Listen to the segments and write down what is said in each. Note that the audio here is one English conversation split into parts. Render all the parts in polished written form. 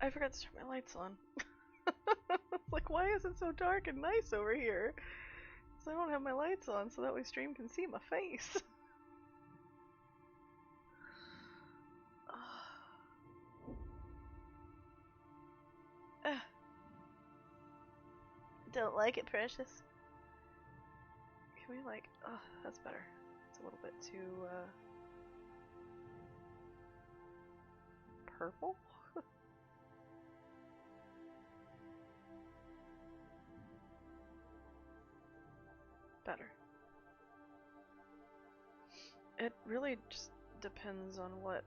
I forgot to turn my lights on. Like, why is it so dark and nice over here? So I don't have my lights on so that way stream can see my face. Don't like it, precious. Can we like, oh, that's better. It's a little bit too, purple? Better. It really just depends on what,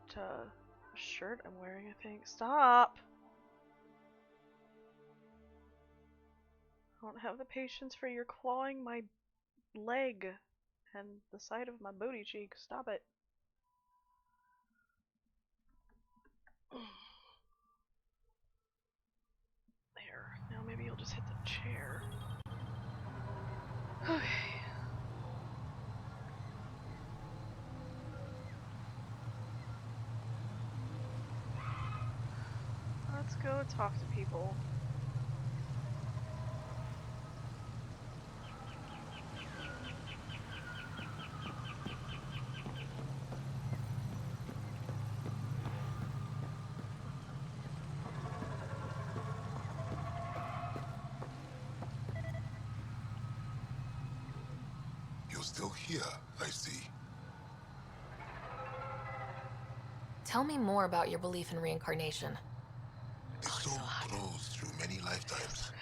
shirt I'm wearing, I think. Stop! I don't have the patience for your clawing my leg and the side of my booty cheek. Stop it. There. Now maybe you'll just hit the chair. Okay. Let's go talk to people. You're still here, I see. Tell me more about your belief in reincarnation. The soul grows through many lifetimes.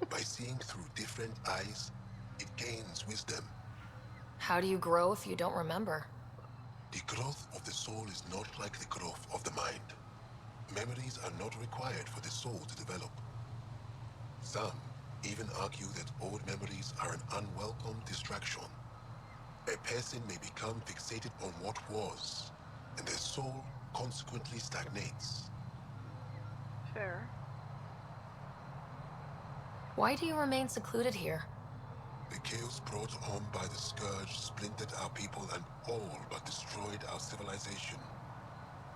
By seeing through different eyes, it gains wisdom. How do you grow if you don't remember? The growth of the soul is not like the growth of the mind. Memories are not required for the soul to develop. Some even argue that old memories are an unwelcome distraction. A person may become fixated on what was, and their soul consequently stagnates. Fair. Why do you remain secluded here? The chaos brought on by the Scourge splintered our people and all but destroyed our civilization.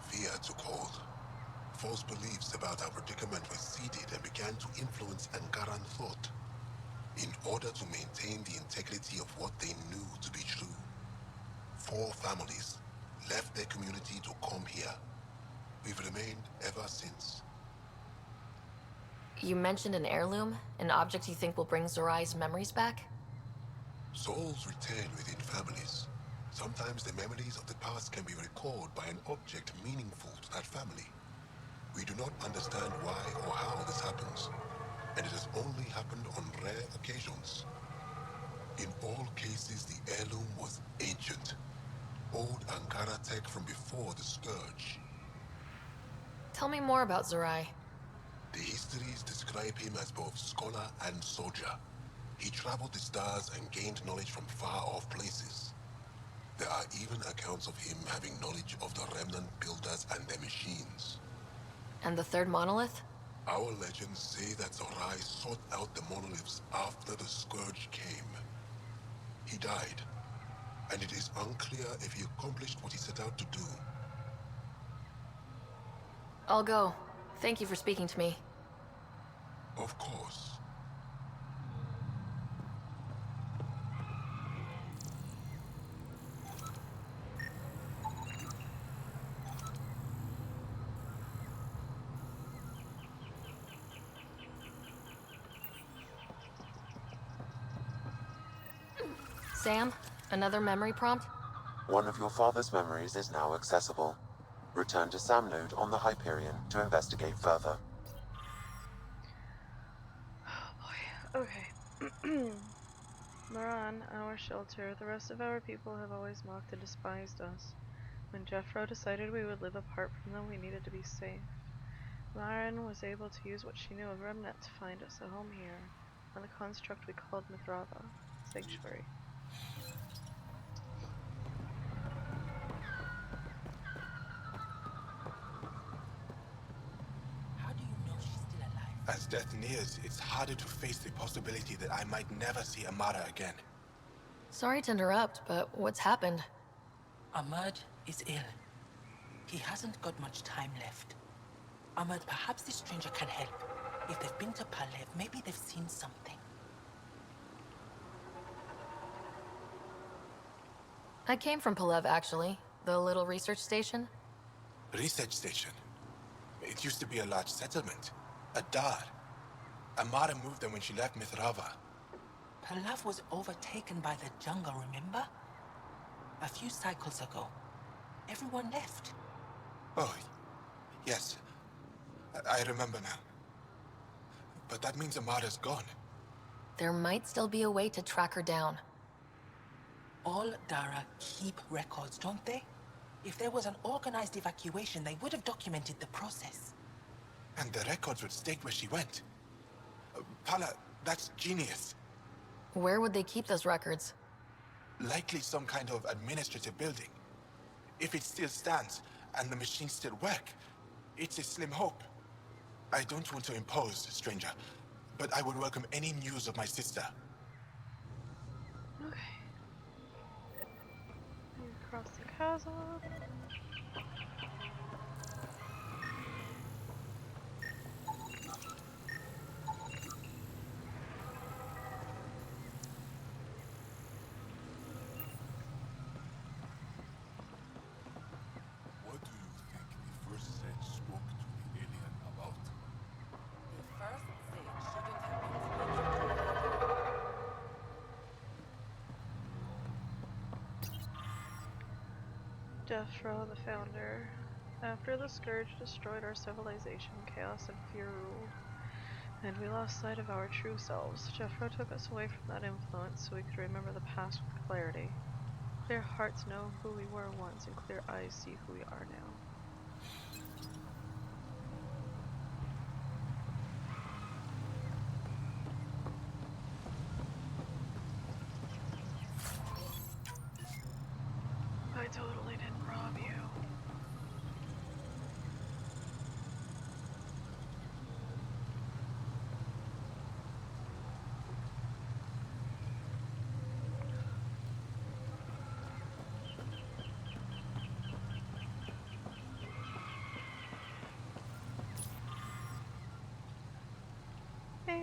Fear took hold. False beliefs about our predicament were seeded and began to influence Ankaran thought. In order to maintain the integrity of what they knew to be true, 4 families left their community to come here. We've remained ever since. You mentioned an heirloom, an object you think will bring Zorai's memories back? Souls return within families. Sometimes the memories of the past can be recalled by an object meaningful to that family. We do not understand why or how this happens, and it has only happened on rare occasions. In all cases, the heirloom was ancient. Old Ankara tech from before the Scourge. Tell me more about Zorai. The histories describe him as both scholar and soldier. He traveled the stars and gained knowledge from far-off places. There are even accounts of him having knowledge of the remnant builders and their machines. And the third monolith? Our legends say that Zorai sought out the monoliths after the Scourge came. He died, and it is unclear if he accomplished what he set out to do. I'll go. Thank you for speaking to me. Of course. Sam, another memory prompt? One of your father's memories is now accessible. Return to Sam Node on the Hyperion to investigate further. Oh boy. Okay. Moran, our shelter. The rest of our people have always mocked and despised us. When Jeffro decided we would live apart from them, we needed to be safe. Marin was able to use what she knew of Remnant to find us a home here, on the construct we called Mithrava, Sanctuary. How do you know she's still alive? As death nears, it's harder to face the possibility that I might never see Amara again. Sorry to interrupt, but what's happened? Ahmad is ill. He hasn't got much time left. Ahmad, perhaps this stranger can help. If they've been to Palev, maybe they've seen something. I came from Palev, actually. The little research station. Research station. It used to be a large settlement. A dar. Amara moved there when she left Mithrava. Palev was overtaken by the jungle, remember? A few cycles ago. Everyone left. Oh, yes. I remember now. But that means Amara's gone. There might still be a way to track her down. All Dara keep records, don't they? If there was an organized evacuation, they would have documented the process. And the records would state where she went. Pala, that's genius. Where would they keep those records? Likely some kind of administrative building. If it still stands, and the machines still work, it's a slim hope. I don't want to impose, stranger, but I would welcome any news of my sister. Okay. Across the chasm. What do you think the first sage spoke to the alien about? The first sage shouldn't have been Jethro, the founder. After the Scourge destroyed our civilization, chaos and fear ruled, and we lost sight of our true selves. Jethro took us away from that influence so we could remember the past with clarity. Clear hearts know who we were once, and clear eyes see who we are now.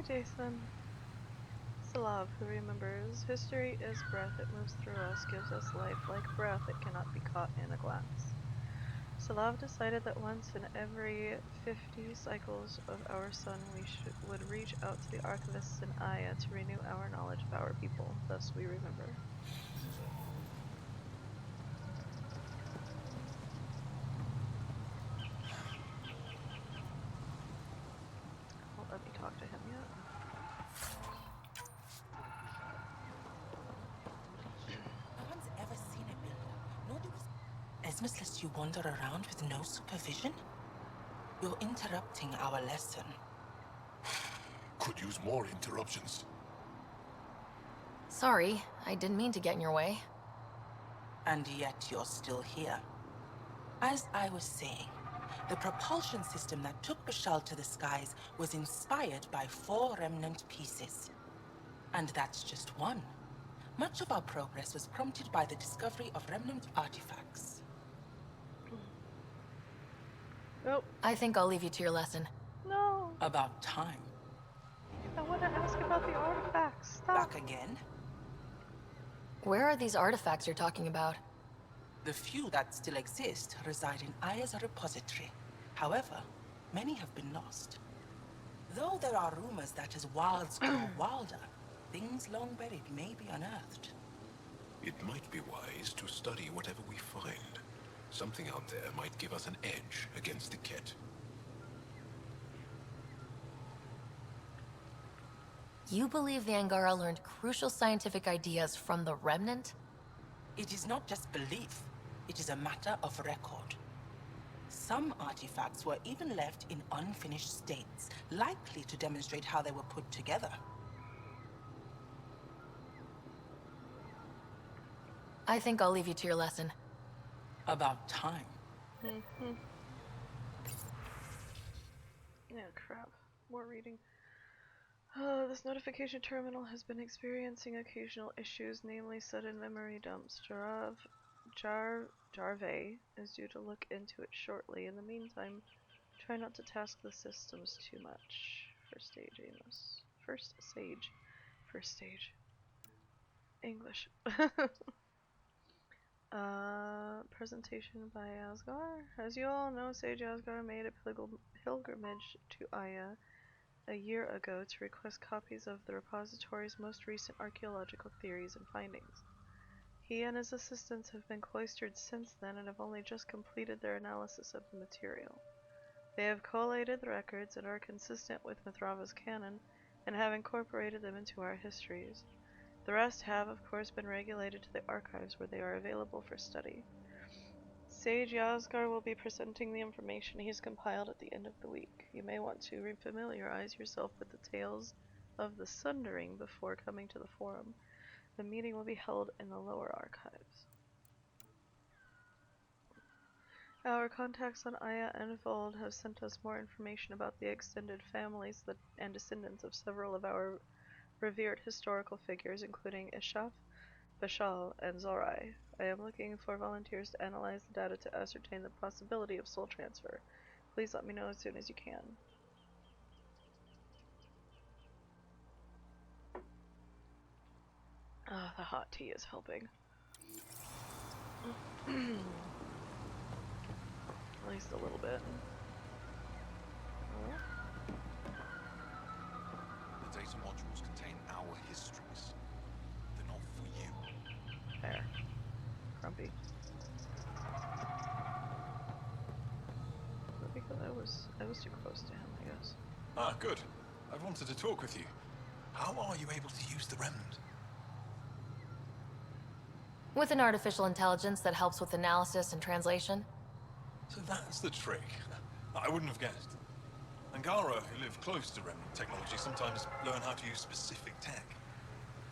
Hey, Jason. Slav, who remembers, history is breath, it moves through us, gives us life. Like breath, it cannot be caught in a glass. Slav decided that once in every 50 cycles of our sun we would reach out to the archivists in Aya to renew our knowledge of our people. Thus we remember. Won't let me talk to him yet. No one's ever seen a builder, nor do we. Esmus lets you wander around with no supervision? You're interrupting our lesson. Could use more interruptions. Sorry, I didn't mean to get in your way. And yet you're still here. As I was saying, the propulsion system that took Bashal to the skies was inspired by 4 remnant pieces. And that's just one. Much of our progress was prompted by the discovery of remnant artifacts. Nope. I think I'll leave you to your lesson. No. About time. I want to ask about the artifacts. Stop. Back again? Where are these artifacts you're talking about? The few that still exist reside in Aya's repository. However, many have been lost. Though there are rumors that as wilds grow wilder, things long buried may be unearthed. It might be wise to study whatever we find. Something out there might give us an edge against the Ket. You believe the Angara learned crucial scientific ideas from the Remnant? It is not just belief, it is a matter of record. Some artifacts were even left in unfinished states, likely to demonstrate how they were put together. I think I'll leave you to your lesson. About time. Yeah, crap. More reading. This notification terminal has been experiencing occasional issues, namely sudden memory dumps. Jarve is due to look into it shortly. In the meantime, try not to task the systems too much. First stage, Amos. First stage. First stage. English. Presentation by Asgar. As you all know, Sage Asgar made a pilgrimage to Aya a year ago to request copies of the repository's most recent archaeological theories and findings. He and his assistants have been cloistered since then and have only just completed their analysis of the material. They have collated the records and are consistent with Mithrava's canon and have incorporated them into our histories. The rest have, of course, been regulated to the archives where they are available for study. Sage Yasgar will be presenting the information he's compiled at the end of the week. You may want to refamiliarize yourself with the tales of the Sundering before coming to the forum. The meeting will be held in the lower archives. Our contacts on Aya and Vold have sent us more information about the extended families and descendants of several of our revered historical figures, including Ishaf, Bashal, and Zorai. I am looking for volunteers to analyze the data to ascertain the possibility of soul transfer. Please let me know as soon as you can. Ah, the hot tea is helping. At least a little bit. Oh. The data modules contain our histories. They're not for you. There. Grumpy. Because I was too close to him, I guess. Ah, good. I've wanted to talk with you. How are you able to use the remnant? With an artificial intelligence that helps with analysis and translation? So that's the trick. I wouldn't have guessed. Angara, who live close to remnant technology, sometimes learn how to use specific tech.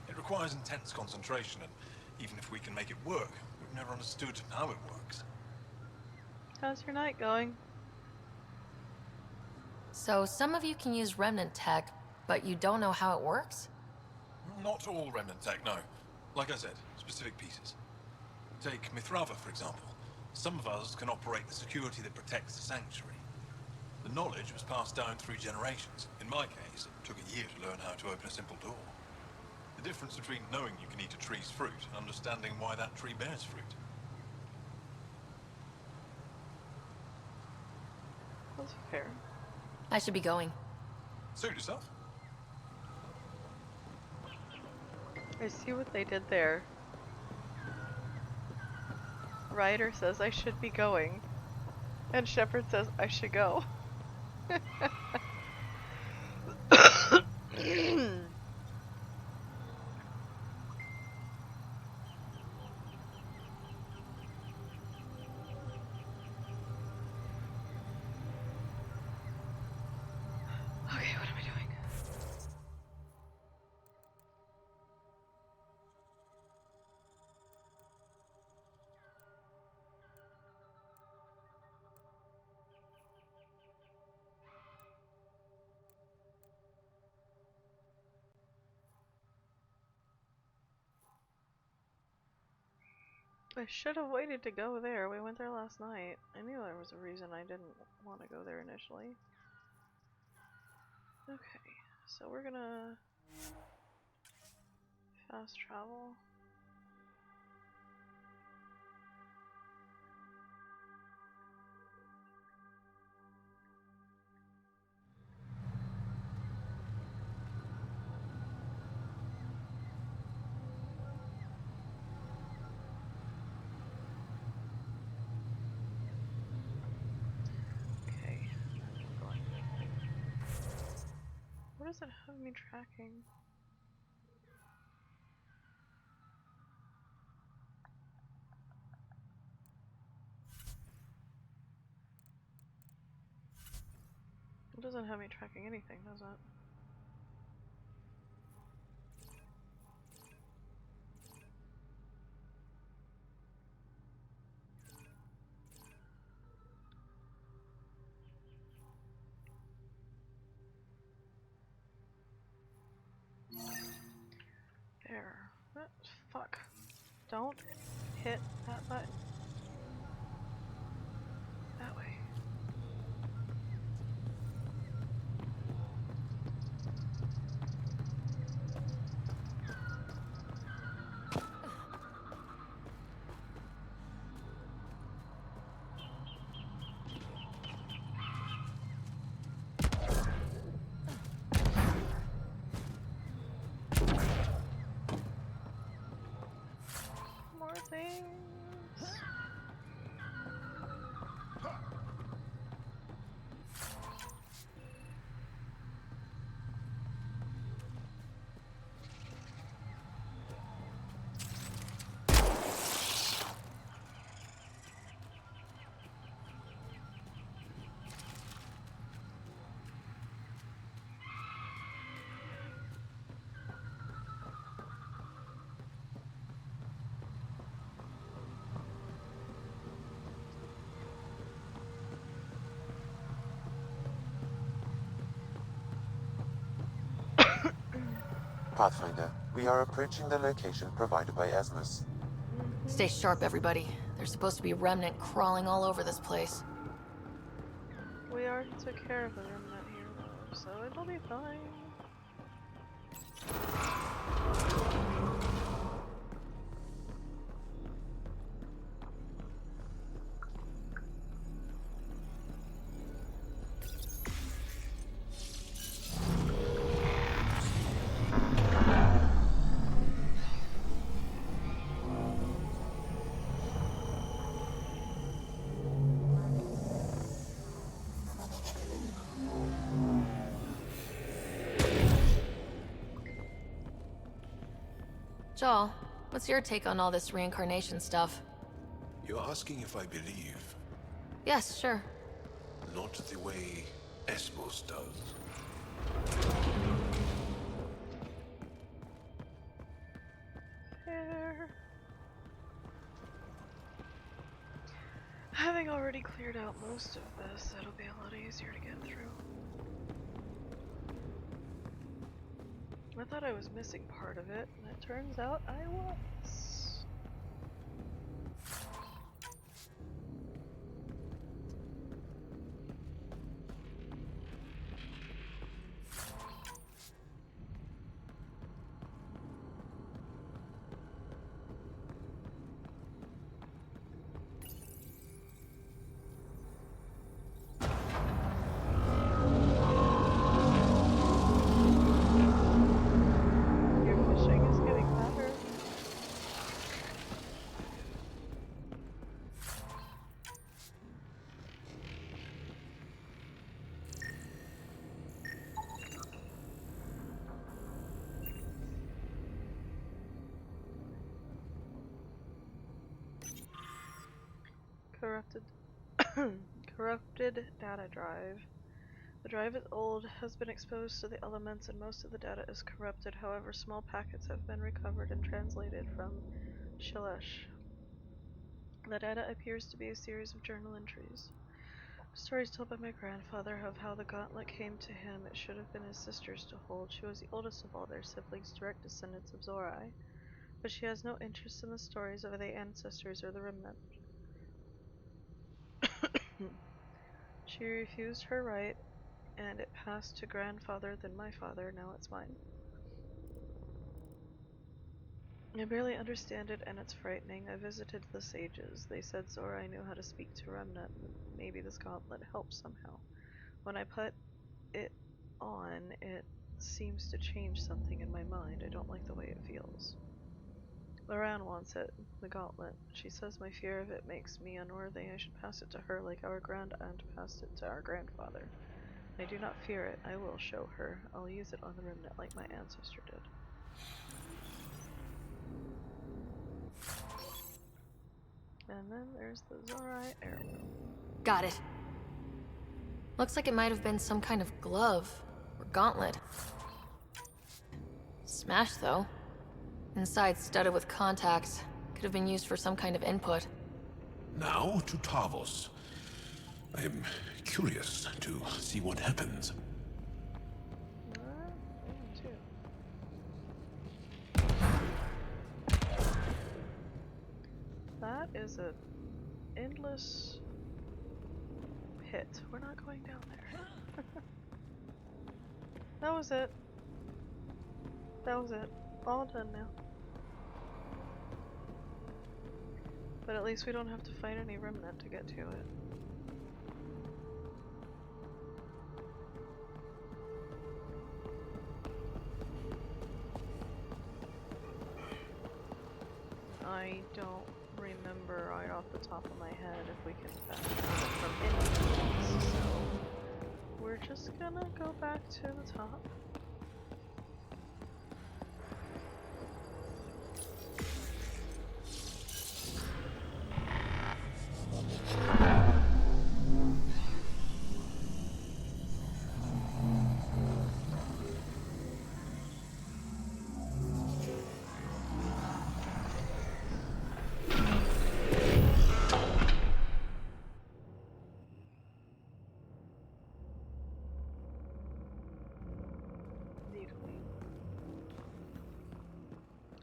It requires intense concentration, and even if we can make it work, we've never understood how it works. How's your night going? So some of you can use Remnant tech, but you don't know how it works? Not all remnant tech, no. Like I said, specific pieces. Take Mithrava, for example. Some of us can operate the security that protects the sanctuary. The knowledge was passed down through generations. In my case, it took a year to learn how to open a simple door. The difference between knowing you can eat a tree's fruit and understanding why that tree bears fruit. That's fair. I should be going. Suit yourself. I see what they did there. Ryder says I should be going, and Shepard says I should go. Okay, what am I doing? I should have waited to go there. We went there last night. I knew there was a reason I didn't want to go there initially. Okay, so we're gonna fast travel. Okay, we're going. What does it have me tracking? It doesn't have me tracking anything, does it? There. What? Fuck. Don't hit that button. That way. More things. Pathfinder, we are approaching the location provided by Esmus. Stay sharp, everybody. There's supposed to be remnant crawling all over this place. We already took care of the remnant here, though, so it'll be fine. Joel, what's your take on all this reincarnation stuff? You're asking if I believe, Yes, sure. not the way Esmos does. Fair. Having already cleared out most of this, it'll be a lot easier to get through. I thought I was missing part of it, and it turns out I was. corrupted data drive. The drive is old, has been exposed to the elements, and most of the data is corrupted. However, small packets have been recovered and translated from Shalesh. The data appears to be a series of journal entries. Stories told by my grandfather of how the gauntlet came to him. It should have been his sister's to hold. She was the oldest of all their siblings, direct descendants of Zorai. But she has no interest in the stories of the ancestors or the remnant. She refused her right, and it passed to grandfather, then my father, now it's mine. I barely understand it, and it's frightening. I visited the sages. They said Zorai knew how to speak to remnant. Maybe this gauntlet helps somehow. When I put it on, it seems to change something in my mind. I don't like the way it feels. Loran wants it, the gauntlet. She says my fear of it makes me unworthy. I should pass it to her like our grand-aunt passed it to our grandfather. I do not fear it. I will show her. I'll use it on the remnant like my ancestor did. And then there's the Zorai heirloom. Got it. Looks like it might have been some kind of glove or gauntlet. Smashed, though. Inside studded with contacts. Could have been used for some kind of input. Now to Tavos. I am curious to see what happens. That is an endless pit. We're not going down there. That was it. That was it. All done now. But at least we don't have to fight any remnant to get to it. I don't remember right off the top of my head if we can fast travel from any place, so we're just gonna go back to the top.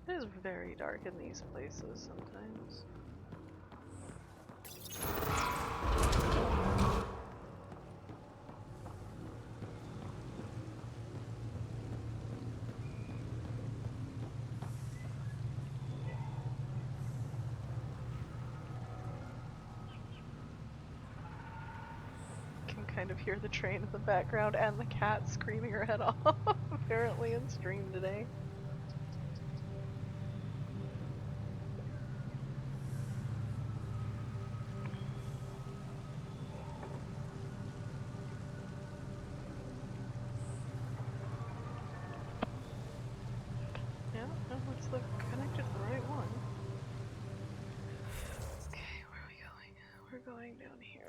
It is very dark in these places sometimes. Can kind of hear the train in the background and the cat screaming her head off, apparently in stream today. Looks like connected to the right one. Okay, where are we going? We're going down here.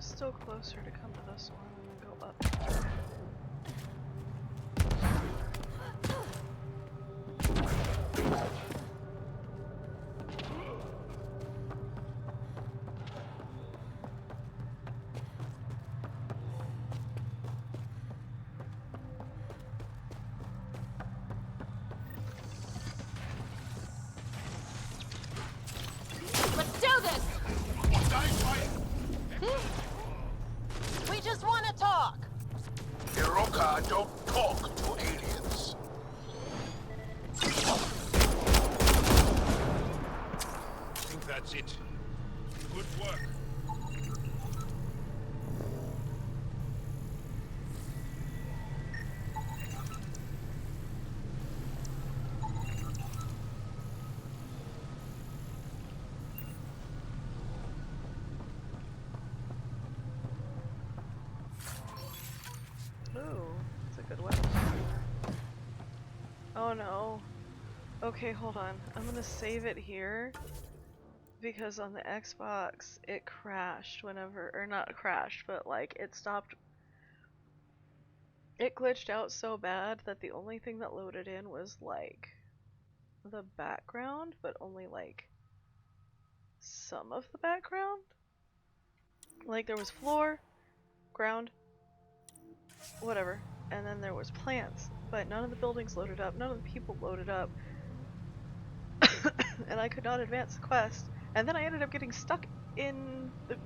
Still closer to come to this one and then go up. We just want to Ooh, that's a good weapon. Oh no. Okay, hold on. I'm gonna save it here because on the Xbox it crashed whenever, or not crashed, but like it stopped. It glitched out so bad that the only thing that loaded in was like the background, but only like some of the background. Like there was floor, ground, whatever, and then there was plants, but none of the buildings loaded up, none of the people loaded up, and I could not advance the quest. And then I ended up getting stuck in the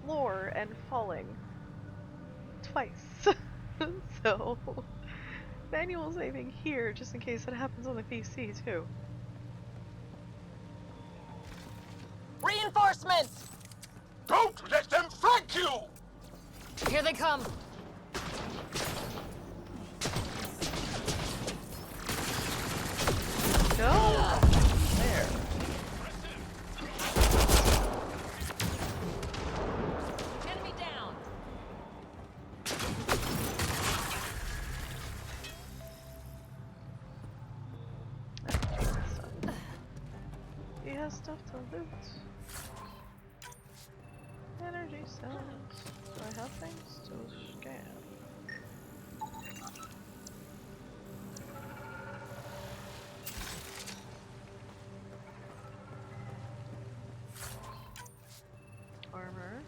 floor and falling twice. So, manual saving here just in case it happens on the PC too. Reinforcements! Don't let them flank you! Here they come. Go! There. Enemy down. He has stuff to loot. Energy cells. Do I have things to scan? Armor.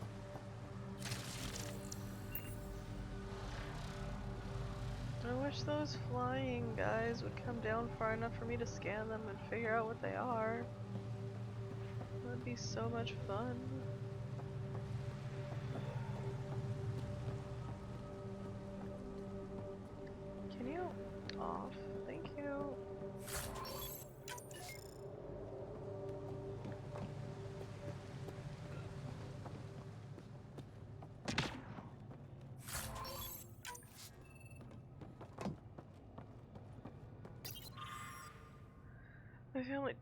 I wish those flying guys would come down far enough for me to scan them and figure out what they are. That'd be so much fun. Can you off? Thank you. My family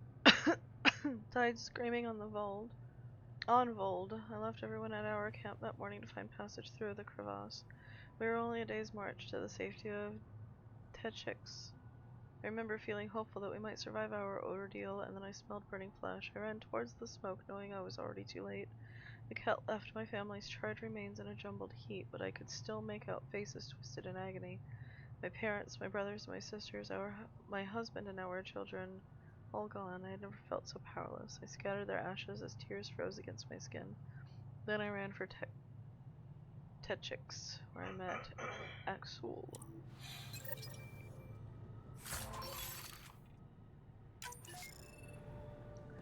died screaming on the Vold. On Vold, I left everyone at our camp that morning to find passage through the crevasse. We were only a day's march to the safety of Techix. I remember feeling hopeful that we might survive our ordeal, and then I smelled burning flesh. I ran towards the smoke, knowing I was already too late. The cat left my family's charred remains in a jumbled heap, but I could still make out faces twisted in agony. My parents, my brothers, my sisters, my husband, and our children, all gone. I had never felt so powerless. I scattered their ashes as tears froze against my skin. Then I ran for Techix, where I met Axul.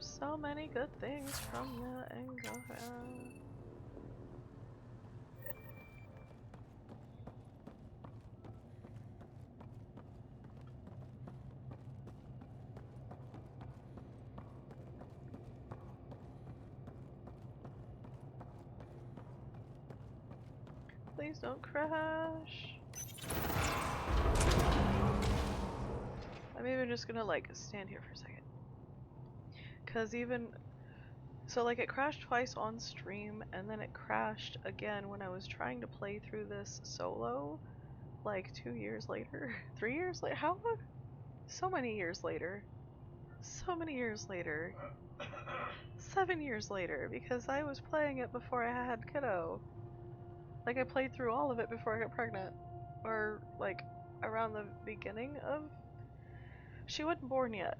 So many good things from the Angara. Please don't crash. I'm even just gonna like stand here for a second. Cause so like it crashed twice on stream and then it crashed again when I was trying to play through this solo like 2 years later. 3 years later? How long? So many years later. So many years later. 7 years later, because I was playing it before I had kiddo. Like I played through all of it before I got pregnant. Or like around the beginning of... She wasn't born yet.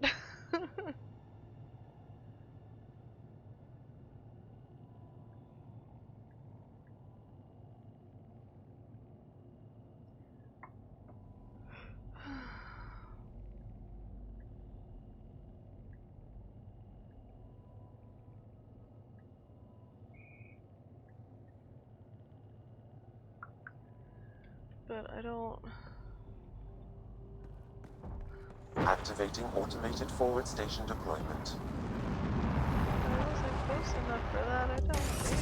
But I don't... Activating automated forward station deployment. I wasn't close enough for that, I don't think.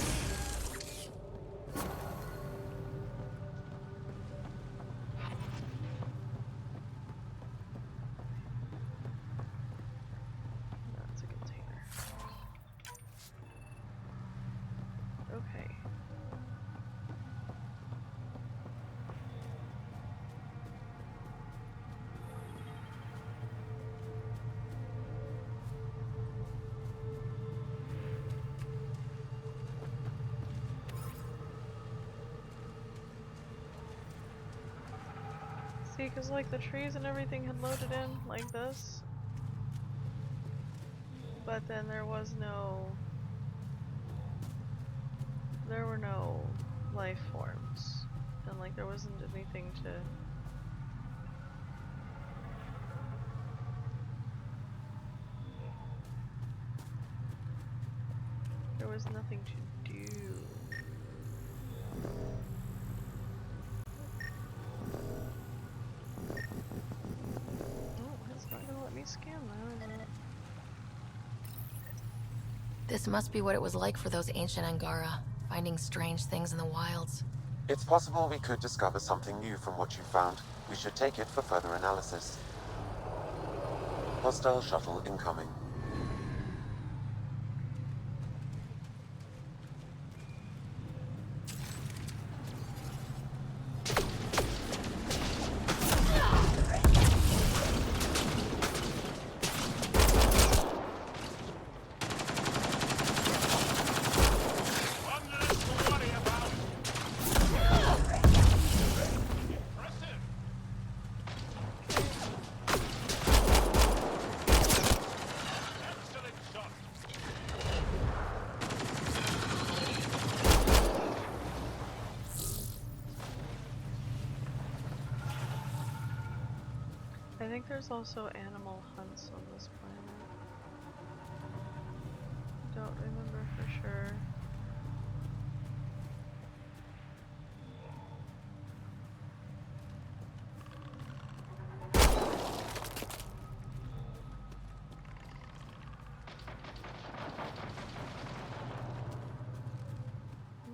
That's a container. Okay. See, because like the trees and everything had loaded in like this, but then there were no life forms, and like there wasn't anything to. There was nothing to do. Oh, it's not gonna let me scan that, is it? This must be what it was like for those ancient Angara, finding strange things in the wilds. It's possible we could discover something new from what you found. We should take it for further analysis. Hostile shuttle incoming. I think there's also animal hunts on this planet. Don't remember for sure.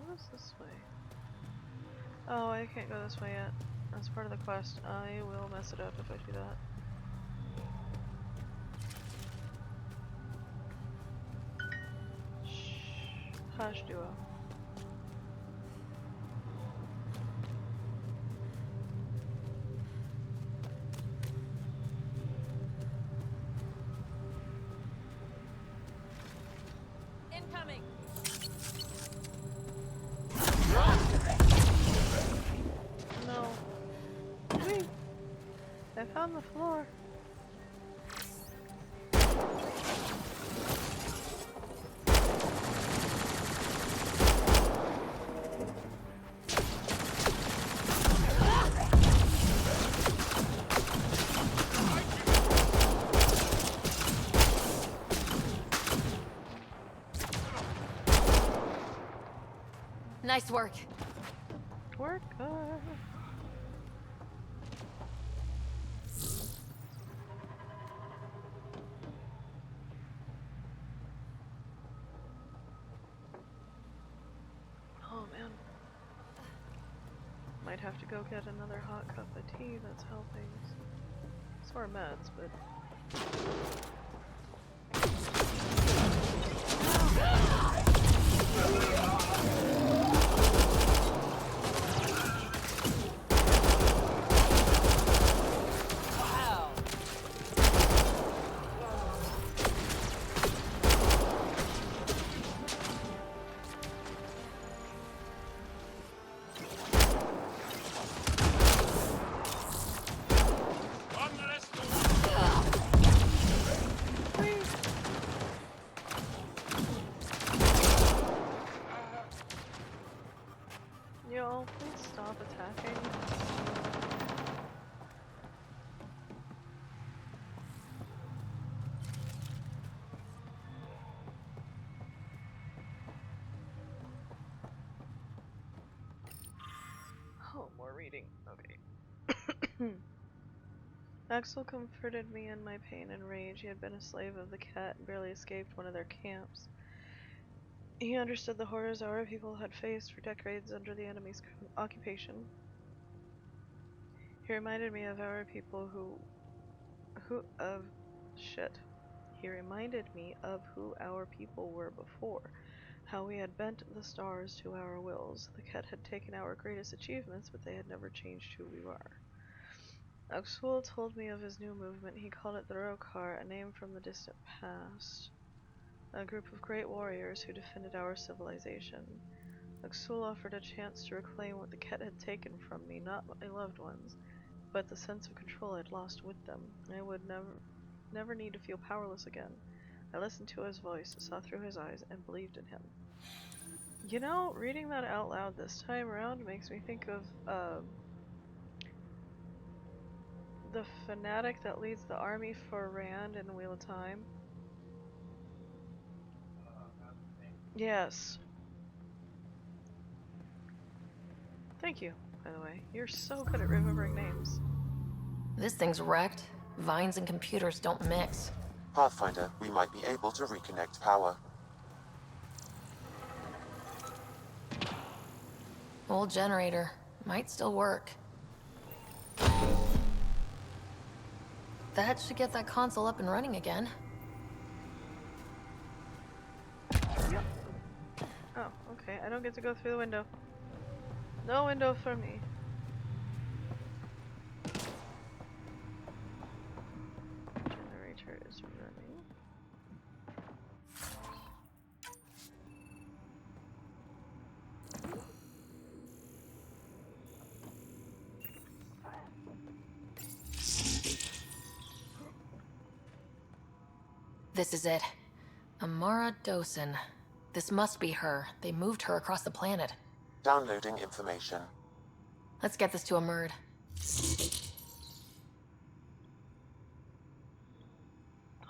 What's this way? Oh, I can't go this way yet. That's part of the quest. I will mess it up if I do that. Shh. Hush, duo. Incoming! No. Whee! I found the floor. Nice work. Work. Oh man. Might have to go get another hot cup of tea, that's how things. Sore meds, but. Wow! Yo, please stop attacking. Oh, more reading. Okay. Axel comforted me in my pain and rage. He had been a slave of the cat and barely escaped one of their camps. He understood the horrors our people had faced for decades under the enemy's occupation. He reminded me of our people He reminded me of who our people were before, how we had bent the stars to our wills. The Ket had taken our greatest achievements, but they had never changed who we were. Axul told me of his new movement. He called it the Rokar, a name from the distant past. A group of great warriors who defended our civilization. Axul offered a chance to reclaim what the Ket had taken from me, not my loved ones. but the sense of control I'd lost with them. I would never need to feel powerless again. I listened to his voice, saw through his eyes, and believed in him. You know, reading that out loud this time around makes me think of the fanatic that leads the army for Rand in Wheel of Time. Yes. Thank you, by the way. You're so good at remembering names. This thing's wrecked. Vines and computers don't mix. Pathfinder, we might be able to reconnect power. Old generator. Might still work. That should get that console up and running again. Yep. Oh, okay. I don't get to go through the window. No window for me. Generator is running. This is it. Amara Dosen. This must be her. They moved her across the planet. Downloading information. Let's get this to a Murd.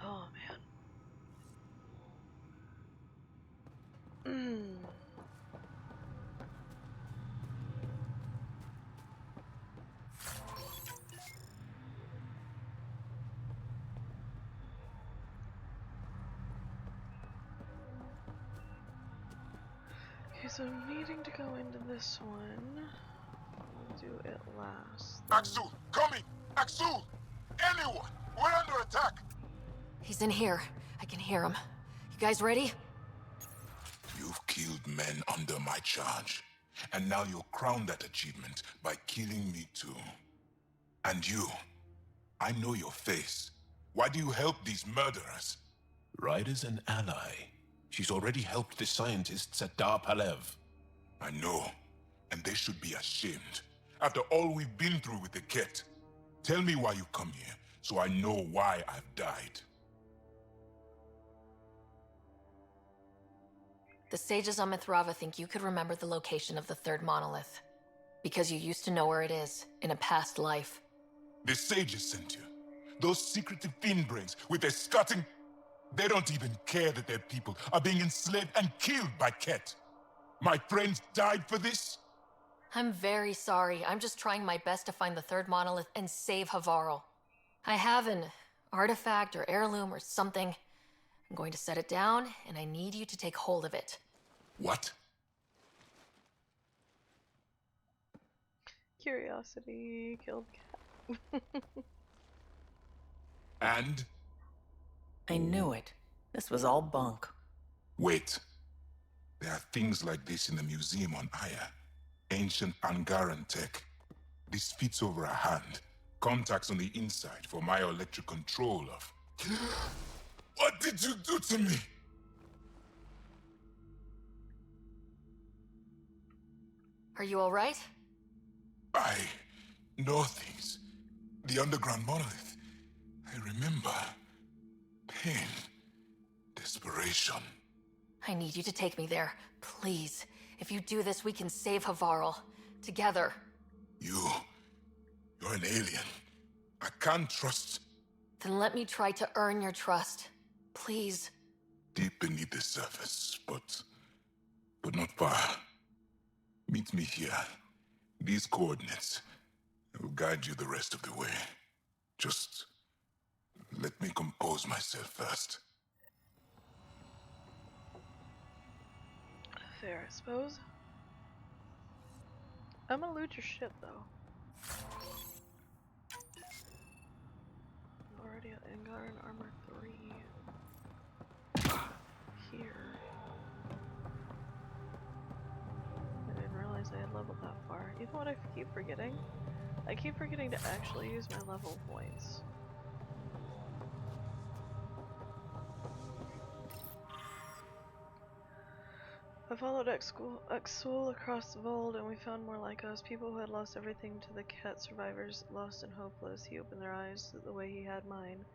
Oh, man. Okay, so I'm needing to go into this one. I'll do it last. Axel, coming! Axel! Anyone! We're under attack! He's in here. I can hear him. You guys ready? You've killed men under my charge. And now you'll crown that achievement by killing me too. And you, I know your face. Why do you help these murderers? Ryder's an ally. She's already helped the scientists at Dar Palev. I know, and they should be ashamed. After all we've been through with the Ket. Tell me why you come here, so I know why I've died. The sages on Mithrava think you could remember the location of the third monolith. Because you used to know where it is, in a past life. The sages sent you. Those secretive fiend brains with their scutting. They don't even care that their people are being enslaved and killed by Ket. My friends died for this? I'm very sorry. I'm just trying my best to find the third monolith and save Havarl. I have an artifact or heirloom or something. I'm going to set it down, and I need you to take hold of it. What? Curiosity killed cat. And? I knew it. This was all bunk. Wait. There are things like this in the museum on Aya. Ancient Angaran tech. This fits over a hand. Contacts on the inside for myoelectric control of... What did you do to me? Are you all right? I know things. The underground monolith. I remember. Pain. Desperation. I need you to take me there, please. If you do this, we can save Havarl. Together. You're an alien. I can't trust... Then let me try to earn your trust. Please. Deep beneath the surface, but not far. Meet me here. These coordinates. I will guide you the rest of the way. Just let me compose myself first. Fair, I suppose. I'm gonna loot your shit, though. I'm already at Angaran Armor 3. Here. I didn't realize I had leveled that far. You know what I keep forgetting? I keep forgetting to actually use my level points. I followed Exul across the Vold, and we found more like us, people who had lost everything to the cat survivors, lost and hopeless. He opened their eyes the way he had mine.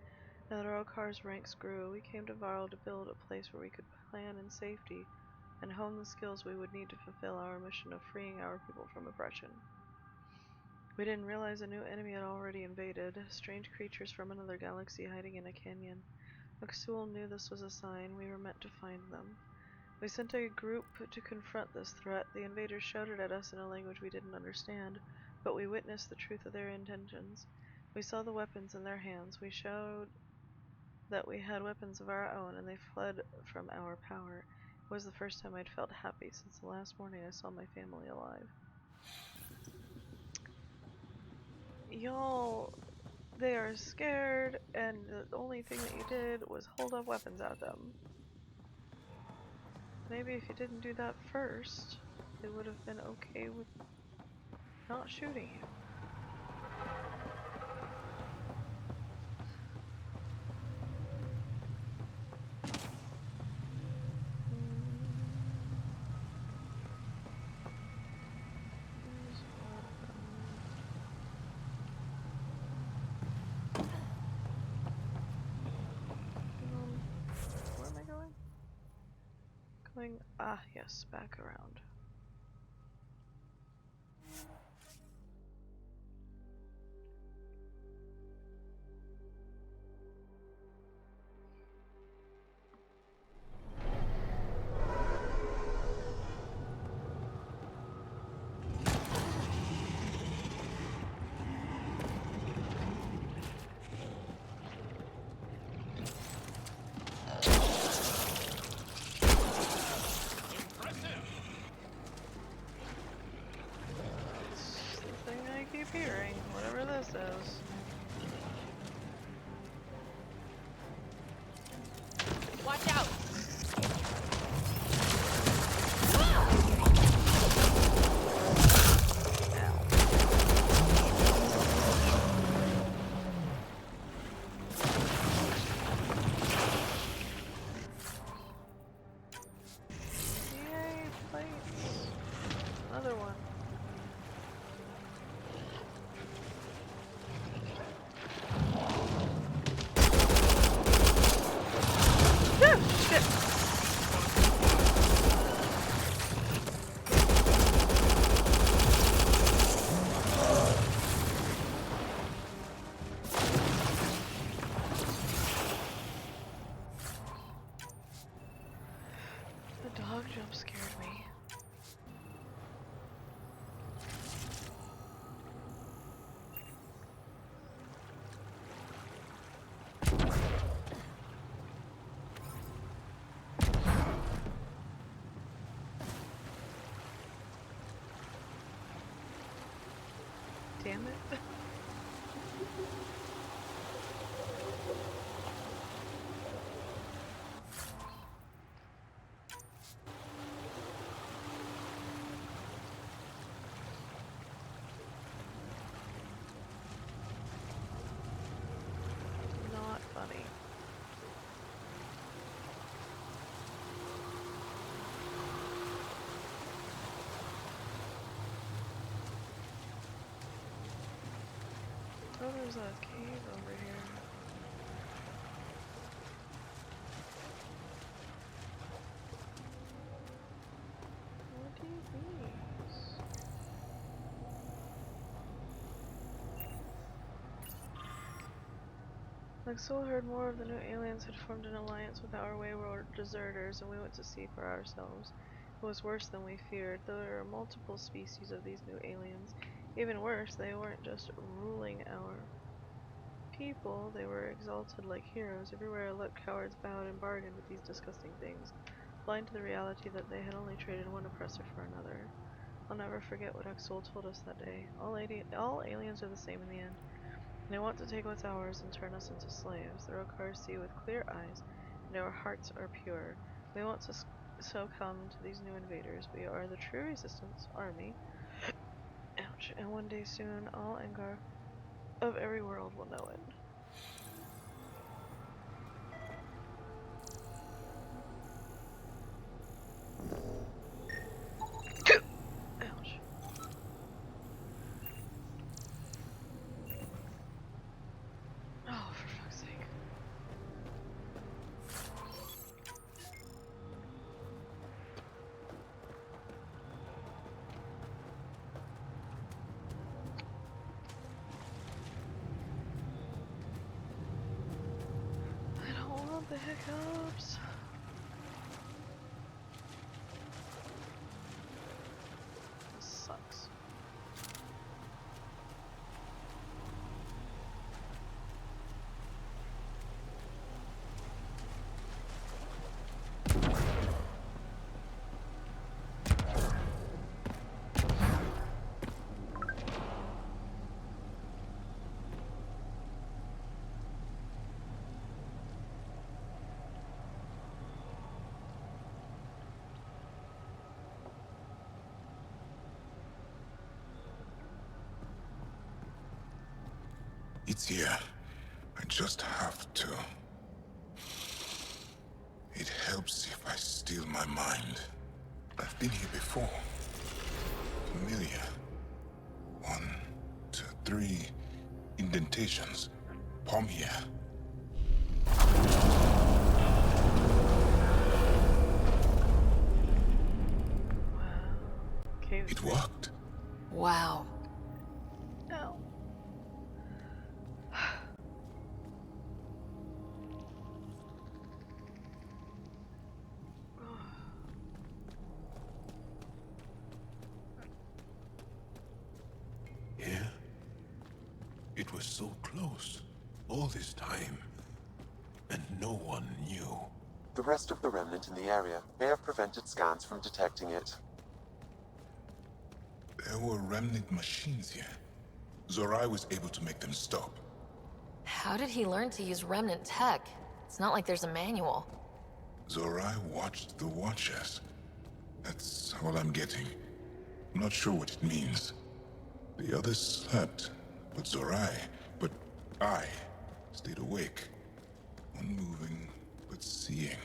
Now that Rokar's ranks grew, we came to Varl to build a place where we could plan in safety and hone the skills we would need to fulfill our mission of freeing our people from oppression. We didn't realize a new enemy had already invaded, strange creatures from another galaxy hiding in a canyon. Exul knew this was a sign we were meant to find them. We sent a group to confront this threat. The invaders shouted at us in a language we didn't understand, but we witnessed the truth of their intentions. We saw the weapons in their hands. We showed that we had weapons of our own, and they fled from our power. It was the first time I'd felt happy since the last morning I saw my family alive. Y'all, they are scared, and the only thing that you did was hold up weapons at them. Maybe if you didn't do that first, they would have been okay with not shooting you. Where am I going? Yes, back around. That's the thing I keep hearing, whatever this is. Watch out! Yay, plates! Another one. Ah, shit! The dog jump scared me. Damn it. Not funny. Oh, there's a cave over here. What are these? Exul heard more of the new aliens had formed an alliance with our wayward deserters, and we went to see for ourselves. It was worse than we feared. There are multiple species of these new aliens. Even worse, they weren't just ruling our people, they were exalted like heroes. Everywhere I looked, cowards bowed and bargained with these disgusting things, blind to the reality that they had only traded one oppressor for another. I'll never forget what Exul told us that day. All aliens are the same in the end. They want to take what's ours and turn us into slaves. The Rokars see with clear eyes, and our hearts are pure. We want to succumb to these new invaders. We are the true resistance army. Ouch. And one day soon, all Engar of every world will know it. The hiccups. This sucks. It's here. I just have to. It helps if I steal my mind. I've been here before. Familiar. 1, 2, 3 indentations. Palm here. Wow. Cave It worked. Wow. Ow. Here? It was so close. All this time. And no one knew. The rest of the remnant in the area may have prevented scans from detecting it. There were remnant machines here. Zorai was able to make them stop. How did he learn to use remnant tech? It's not like there's a manual. Zorai watched the Watchers. That's all I'm getting. I'm not sure what it means. The others slept, but I stayed awake. Unmoving, but seeing.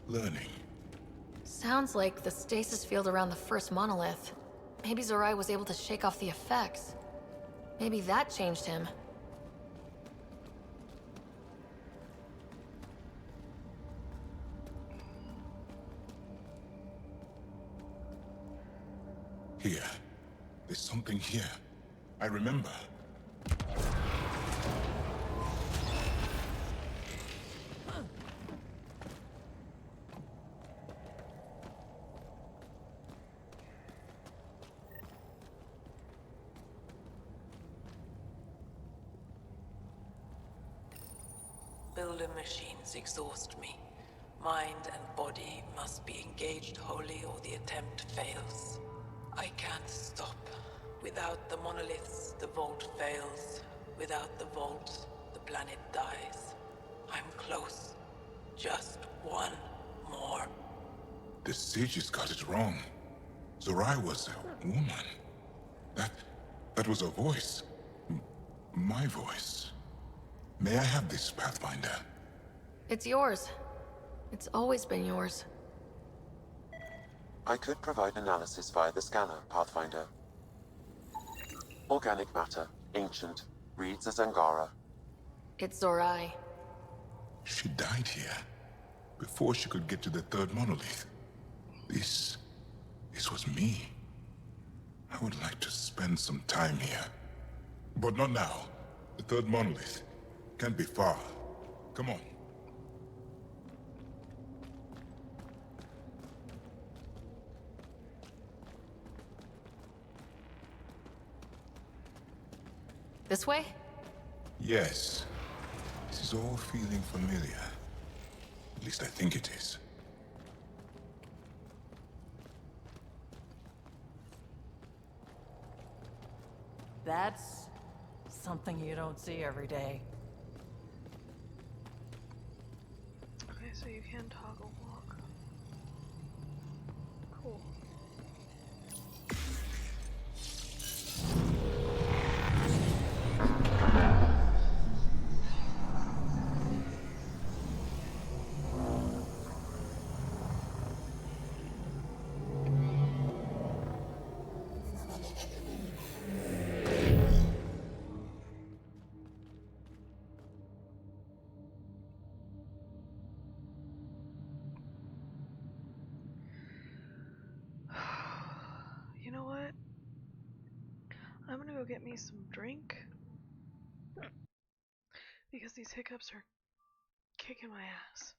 Learning. Sounds like the stasis field around the first monolith. Maybe Zorai was able to shake off the effects. Maybe that changed him. Here. There's something here. I remember. Builder machines exhaust me. Mind and body must be engaged wholly or the attempt fails. I can't stop. Without the monoliths, the vault fails. Without the vault, the planet dies. I'm close. Just one more. The sages got it wrong. Zorai was a woman. That was a voice. My voice. May I have this, Pathfinder? It's yours. It's always been yours. I could provide analysis via the scanner, Pathfinder. Organic matter, ancient, reads as Angara. It's Zorai. She died here, before she could get to the third monolith. This was me. I would like to spend some time here. But not now. The third monolith can't be far. Come on. This way? Yes. This is all feeling familiar. At least I think it is. That's something you don't see every day. Okay, so you can toggle walk. Cool. You know what? I'm gonna go get me some drink because these hiccups are kicking my ass.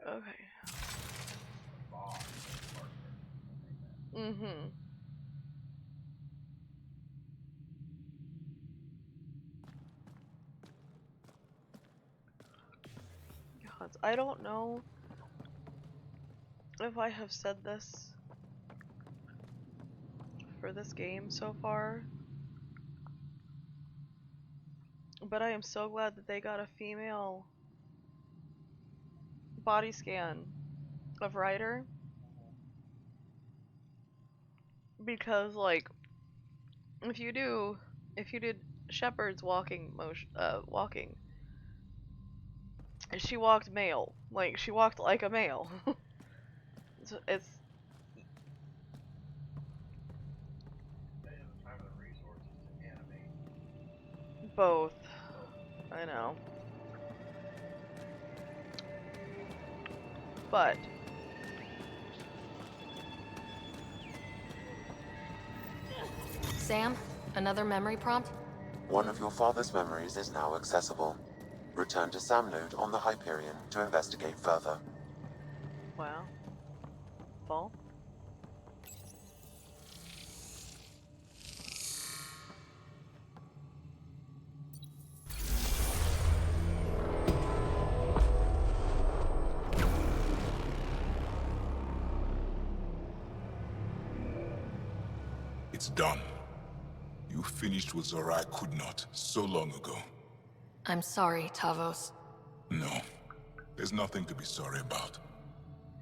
Okay. Mm-hmm. Gods, I don't know if I have said this for this game so far, but I am so glad that they got a female body scan of Ryder, because like if you did Shepard's walking, she walked male, like she walked like a male. It's both. I know. But Sam, another memory prompt? One of your father's memories is now accessible. Return to Sam Node on the Hyperion to investigate further. wow. Ball. It's done. You finished what Zorai could not so long ago. I'm sorry, Tavos. No, there's nothing to be sorry about.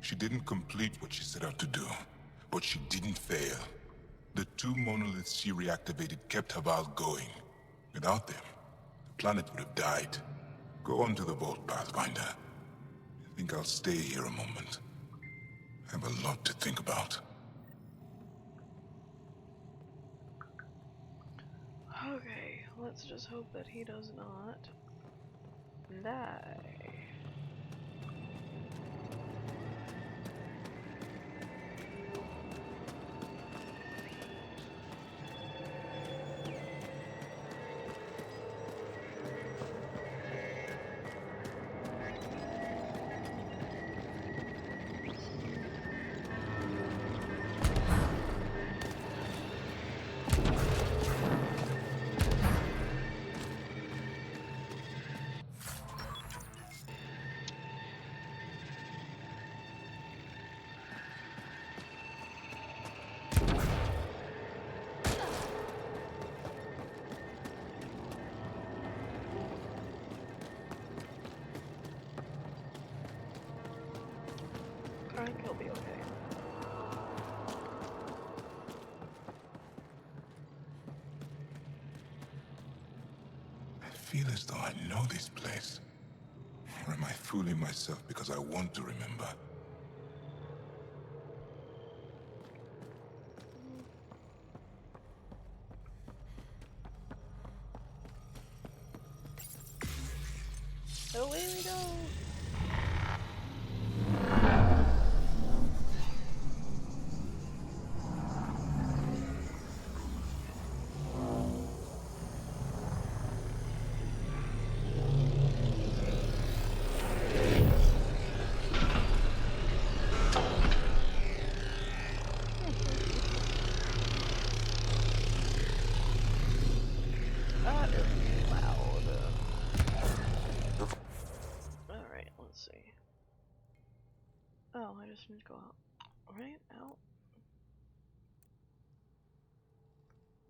She didn't complete what she set out to do, but she didn't fail. The two monoliths she reactivated kept Havarl going. Without them, the planet would have died. Go on to the vault, Pathfinder. I think I'll stay here a moment. I have a lot to think about. Okay, let's just hope that he does not die. I think he'll be okay. I feel as though I know this place. Or am I fooling myself because I want to remember? Away we go! That is loud. Alright, let's see. Oh, I just need to go out. Right? Out?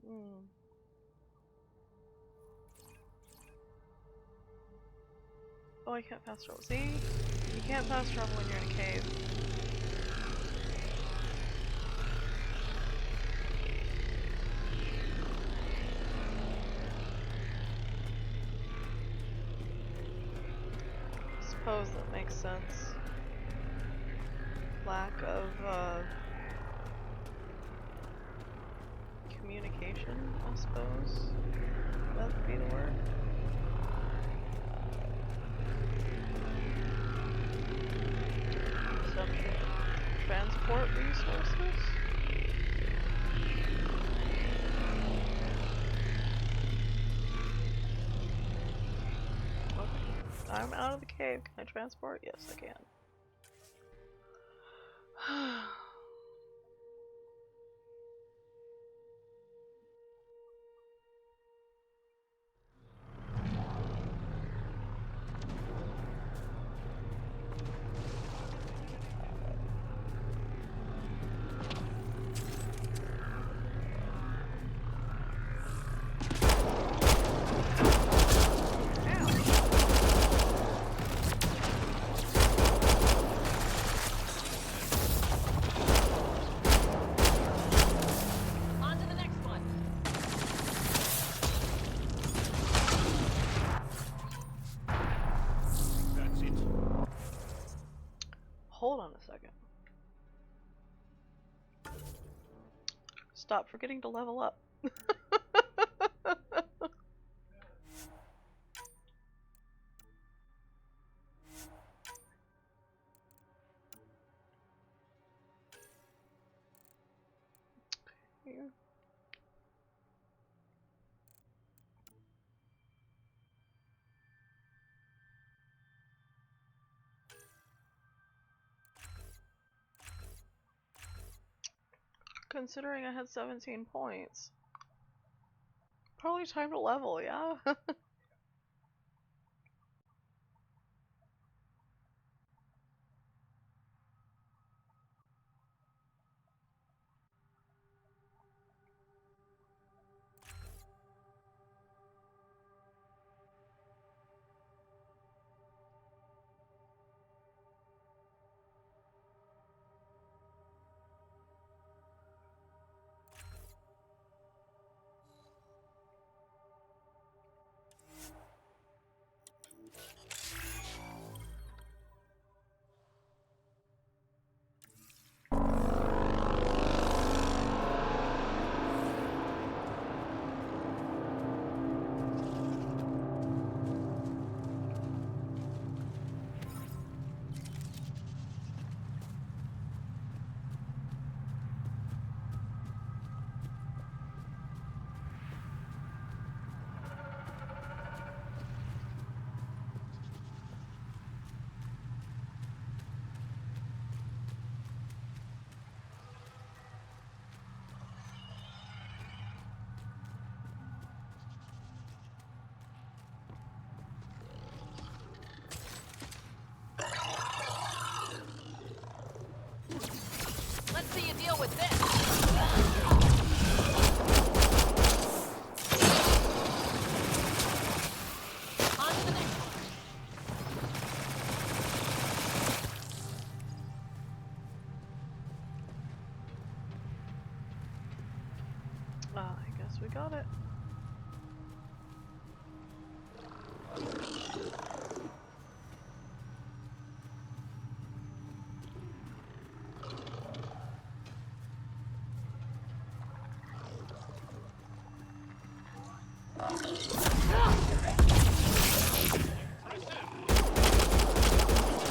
Hmm. Oh, I can't fast travel. See? You can't fast travel when you're in a cave. Suppose that makes sense. Lack of, communication, I suppose. That would be the word. Consumption of transport resources? Okay. I'm out of the cave. Can I transport? Yes, I can. On to the next one. That's it. Hold on a second. Stop forgetting to level up. Here. Considering I had 17 points. Probably time to level, yeah? Let's see you deal with this. On to the next one. I guess we got it.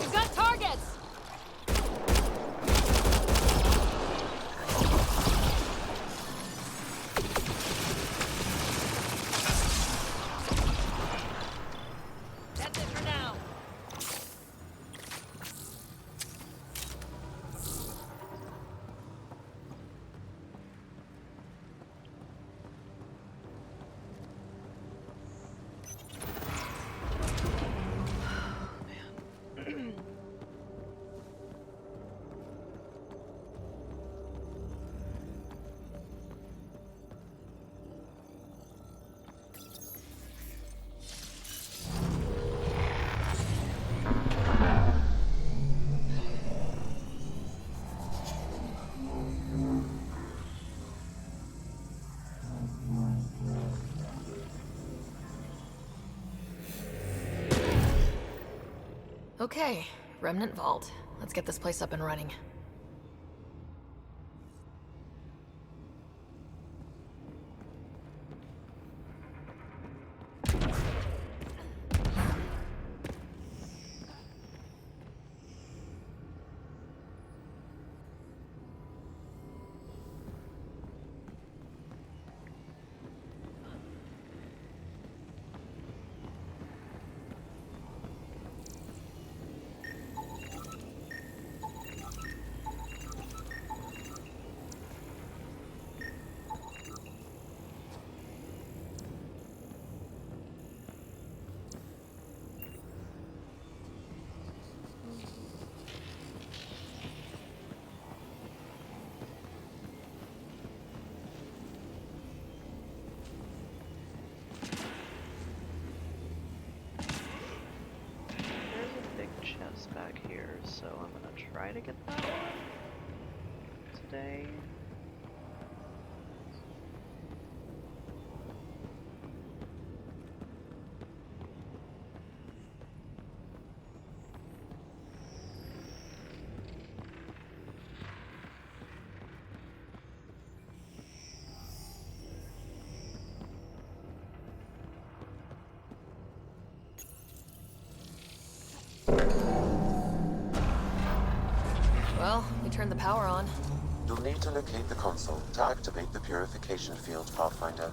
We've got targets. That's it for now. Okay, Remnant Vault. Let's get this place up and running. try to get that one today. Well, we turned the power on. You'll need to locate the console to activate the purification field, Pathfinder.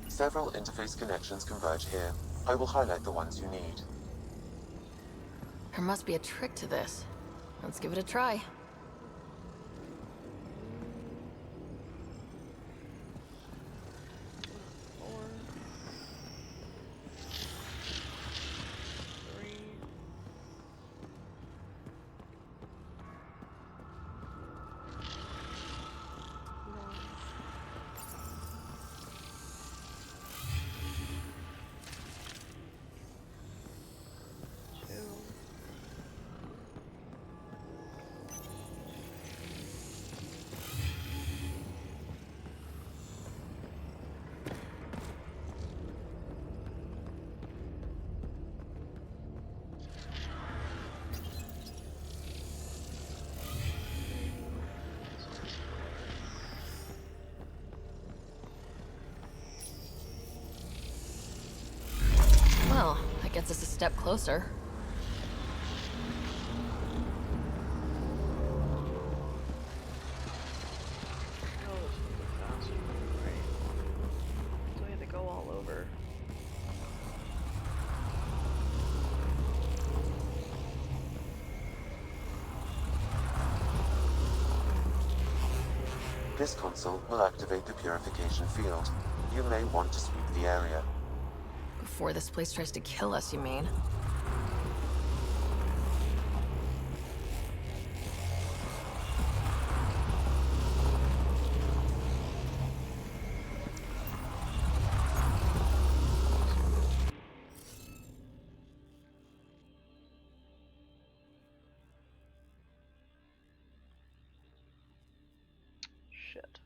Several interface connections converge here. I will highlight the ones you need. There must be a trick to this. Let's give it a try. Four, three, one, two. Well, that gets us a step closer. Oh, this would go faster. Right. So we had to go all over. This console will activate the purification field. You may want to sweep the area. Before this place tries to kill us, you mean? Shit.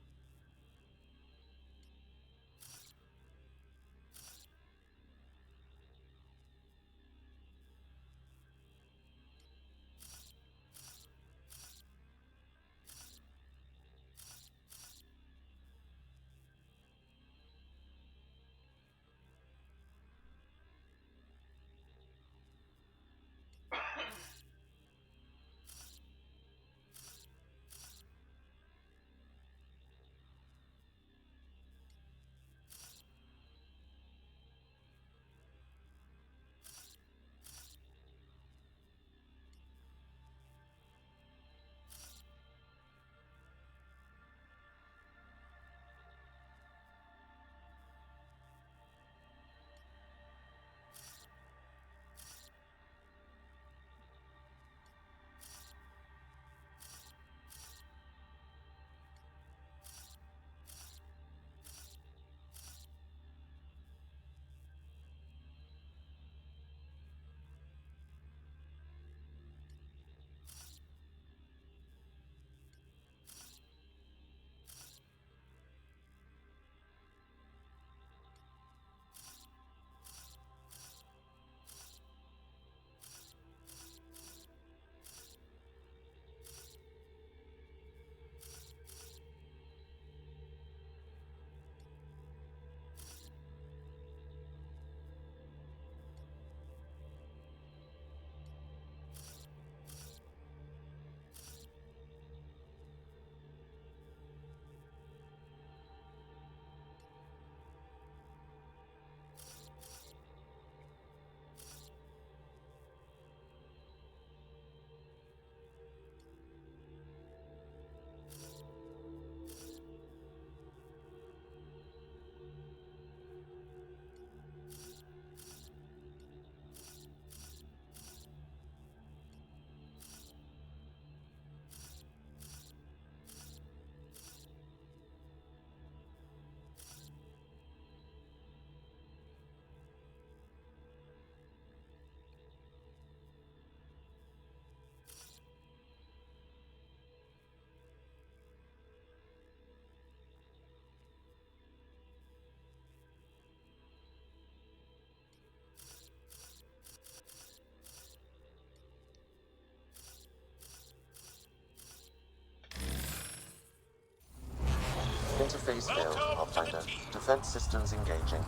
Interface failed, Pathfinder. Defense systems engaging.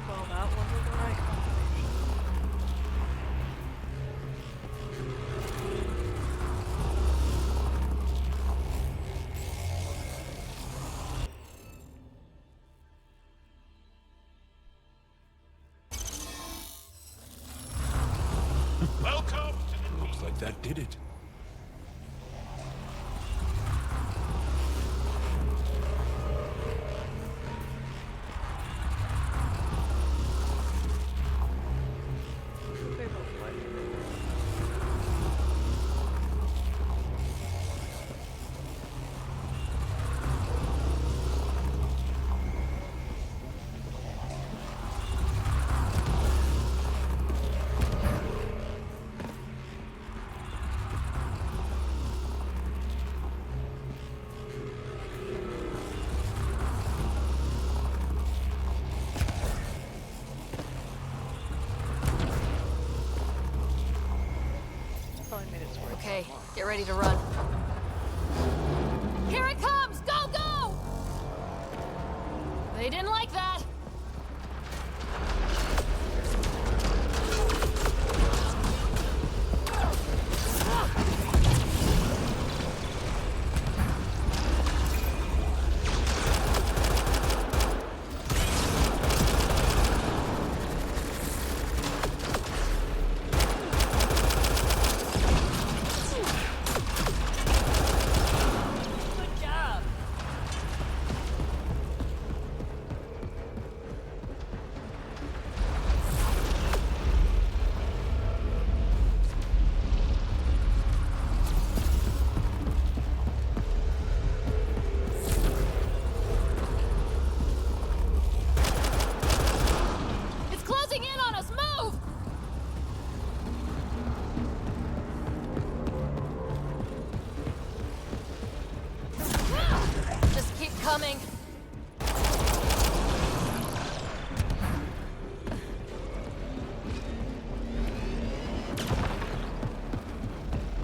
Well, that wasn't the right combination. Welcome! Looks like that did it. They both like it. Probably made its way. Okay, get ready to run. Here it comes! Go, go! They didn't like that. Good job! It's closing in on us. Move! Just keep coming.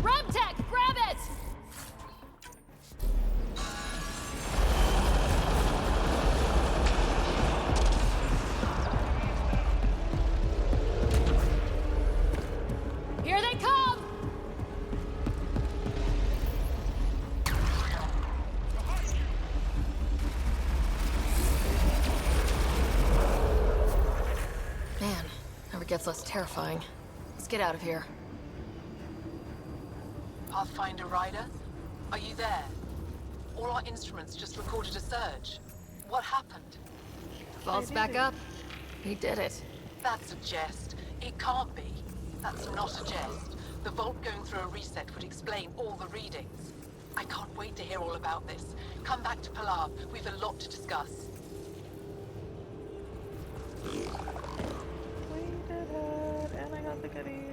Remtech, grab it! Here they come. Man, never gets less terrifying. Let's get out of here. Pathfinder Rider, are you there? All our instruments just recorded a surge. What happened? Vault's back up. We did it. That's a jest. It can't be. That's not a jest. The vault going through a reset would explain all the readings. I can't wait to hear all about this. Come back to Pilar. We've a lot to discuss. We did it, and I got the goodies.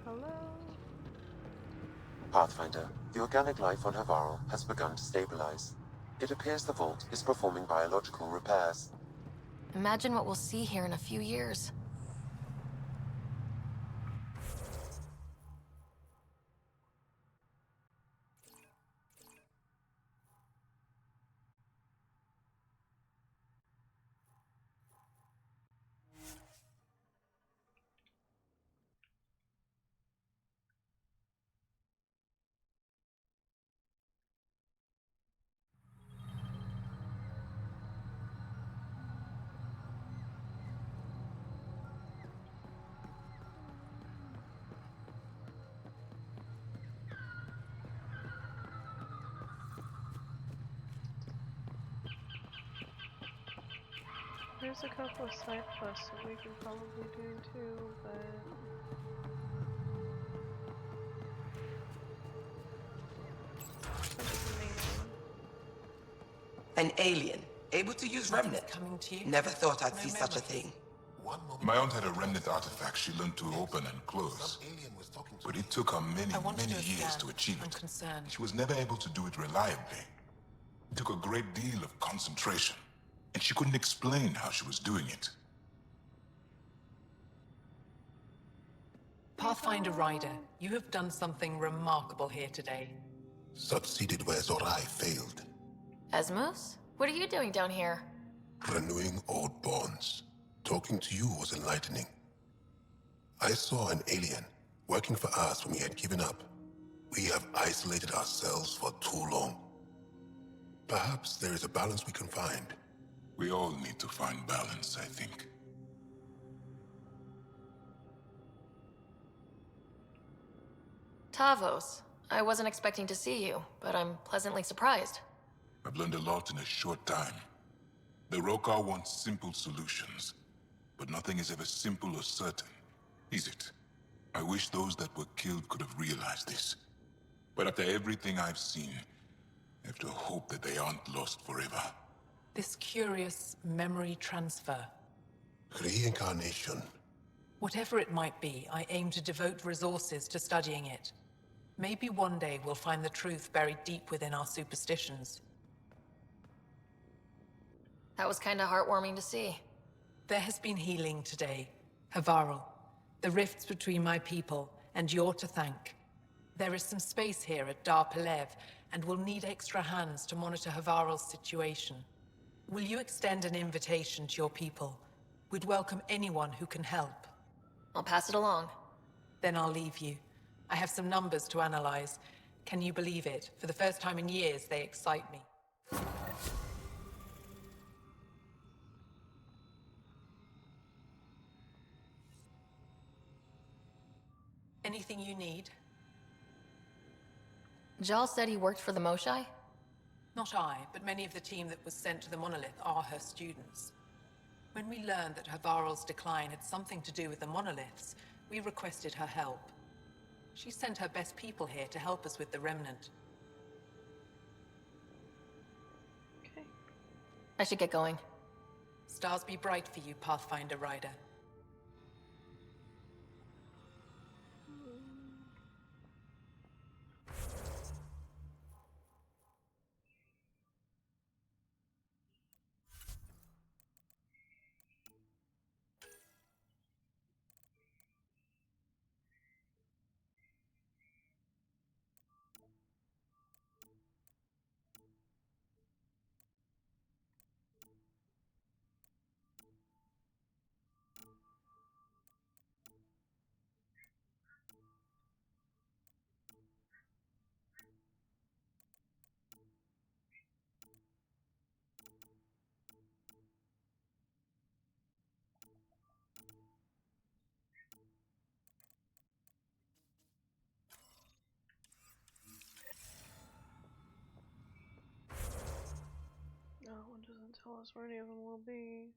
Hello? Pathfinder, the organic life on Havarl has begun to stabilize. It appears the vault is performing biological repairs. Imagine what we'll see here in a few years. There's a couple of side quests that we can probably do too, but which is the main one? An alien, able to use remnant. Coming to you. Never thought I'd No see such a memories. thing. One moment My aunt had a remnant artifact she learned to open and close. some alien was talking to But me. it took her many, I want to many do a years scan. to achieve I'm it. concerned. She was never able to do it reliably. It took a great deal of concentration, and she couldn't explain how she was doing it. Pathfinder Ryder, you have done something remarkable here today. Succeeded where Zorai failed. Asmus? What are you doing down here? Renewing old bonds. Talking to you was enlightening. I saw an alien working for us when we had given up. We have isolated ourselves for too long. Perhaps there is a balance we can find. We all need to find balance, I think. Tavos. I wasn't expecting to see you, but I'm pleasantly surprised. I've learned a lot in a short time. The Rokar wants simple solutions, but nothing is ever simple or certain, is it? I wish those that were killed could have realized this. But after everything I've seen, I have to hope that they aren't lost forever. This curious memory transfer. Reincarnation. Whatever it might be, I aim to devote resources to studying it. Maybe one day we'll find the truth buried deep within our superstitions. That was kinda heartwarming to see. There has been healing today, Havarl. The rifts between my people, and you're to thank. There is some space here at Dar Pelev, and we'll need extra hands to monitor Havarl's situation. Will you extend an invitation to your people? We'd welcome anyone who can help. I'll pass it along. Then I'll leave you. I have some numbers to analyze. Can you believe it? For the first time in years, they excite me. Anything you need? Jal said he worked for the Moshai? Not I, but many of the team that was sent to the monolith are her students. When we learned that Havarl's decline had something to do with the monoliths, we requested her help. She sent her best people here to help us with the remnant. Okay. I should get going. Stars be bright for you, Pathfinder Ryder. No, one doesn't tell us where any of them will be.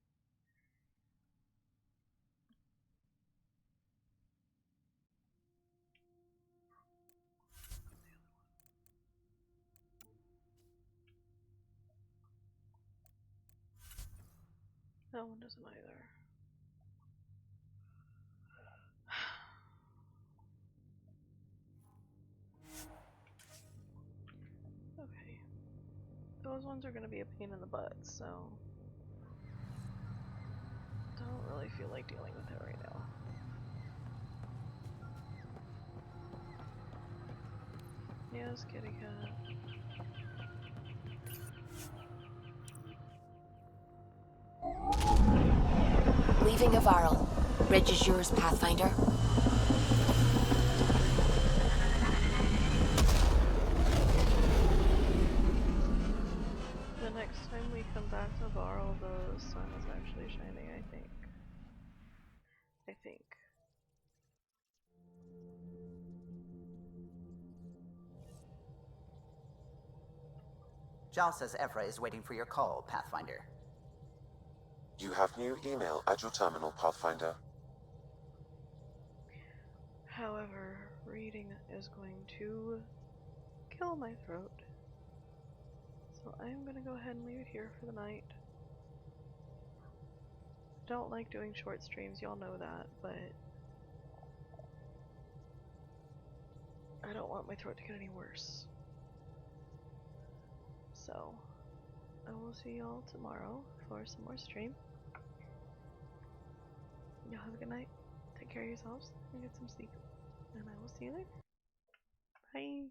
That one doesn't either. Okay. Those ones are gonna be a pain in the butt, so don't really feel like dealing with it right now. Yes, kitty cat. Leaving Havarl. Reg is yours, Pathfinder. The next time we come back to Havarl, the sun is actually shining, I think. Jal says Evra is waiting for your call, Pathfinder. You have new email at your terminal, Pathfinder. However, reading is going to kill my throat. So I'm gonna go ahead and leave it here for the night. Don't like doing short streams, y'all know that, but I don't want my throat to get any worse. So, I will see y'all tomorrow for some more stream. Y'all have a good night. Take care of yourselves and get some sleep. And I will see you later. Bye.